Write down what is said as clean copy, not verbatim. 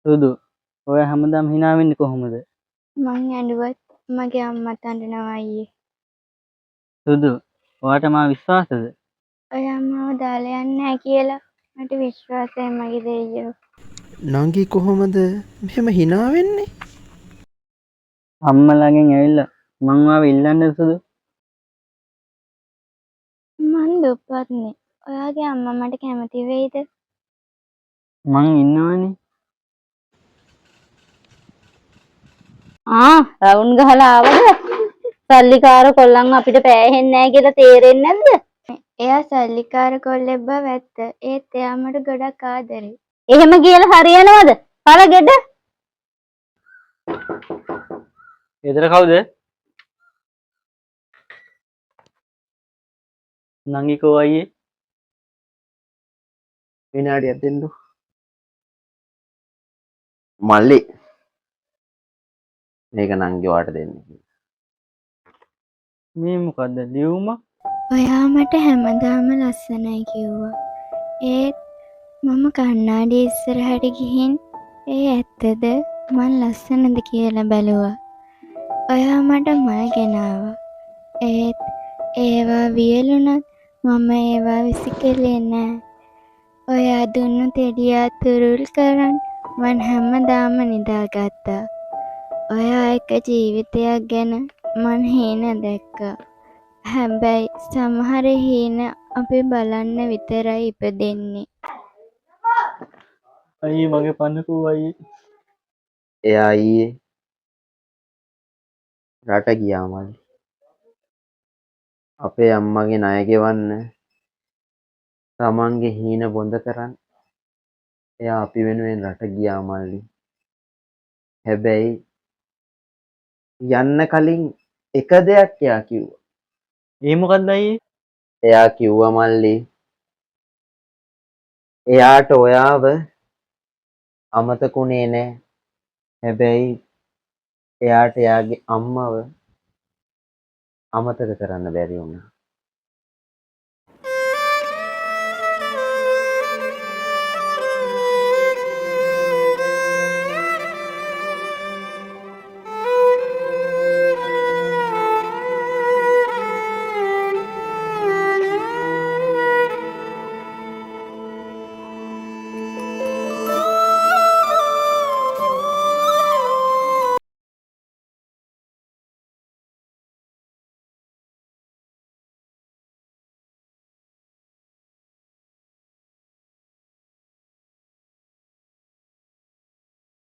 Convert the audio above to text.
සුදු. ඔය හැමදාම hina වෙන්නේ කොහොමද? මං ඇඬුවත් මගේ අම්මත් අඬනවා අයියේ. සුදු. ඔයාට මා විශ්වාසද? ඔයා මාව දාලා යන්නේ නැහැ කියලා මට විශ්වාසයි මගේ දෙයියෝ. නංගි කොහොමද මෙහෙම hina වෙන්නේ? අම්මලාගෙන් ඇවිල්ලා මං ආව ඉල්ලන්නද සුදු? මං දුප්පත්නේ. ඔයාගේ අම්මා මට කැමති වෙයිද? මං ඉන්නවනේ. රවුන්ඩ් ගහලා ආවද? සල්ලිකාර කොල්ලන් අපිට පෑහෙන්නේ නැහැ කියලා තේරෙන්නේ නැද්ද? එයා සල්ලිකාර කොල්ලෙක් බව ඇත්ත. ඒත් එයා මට ගොඩක් ආදරේ. එහෙම කියලා හරියනවද? පළගෙඩ. ගෙදර කවුද? නංගි කෝ අයියේ? විනාඩියක් දෙන්නු. මල්ලි මේක නංගි වාට දෙන්නේ. මේ මොකද්ද ලියුම? ඔයා මට හැමදාම ලස්සනයි කිව්වා. ඒත් මම කණ්ණාඩි ඉස්සරහට ගිහින් ඒ ඇත්තද මං ලස්සනද කියලා බැලුවා. ඔයා මට මල් ගෙනාවා. ඒත් ඒවා වියලුණත් මම ඒවා විසිකලේ නෑ. ඔයා දුන්නු තෙඩියා තුරුල් කරන් මං හැමදාම නිදාගත්තා. ඔයා එක ජීවිතයක් ගැන මං හීන දැක්කා. හැබැයි සමහර හීන අපි බලන්න විතරයි ඉපදෙන්නේ. අයියේ මගේ පන්නකෝ අයියේ. එයා ඊයේ රට ගියා මල්ලි. අපේ අම්මගේ ණය ගෙවන්න තමන්ගේ හීන බොඳ කරන් එයා අපි වෙනුවෙන් රට ගියා මල්ලි. හැබැයි යන්න කලින් එක දෙයක් එයා කිව්වා. ඒ මොකද්ද අයියේ? එයා කිව්වා මල්ලි එයාට ඔයාව අමතකුනේ නෑ. හැබැයි එයාට එයාගේ අම්මව අමතක කරන්න බැරි වුණා.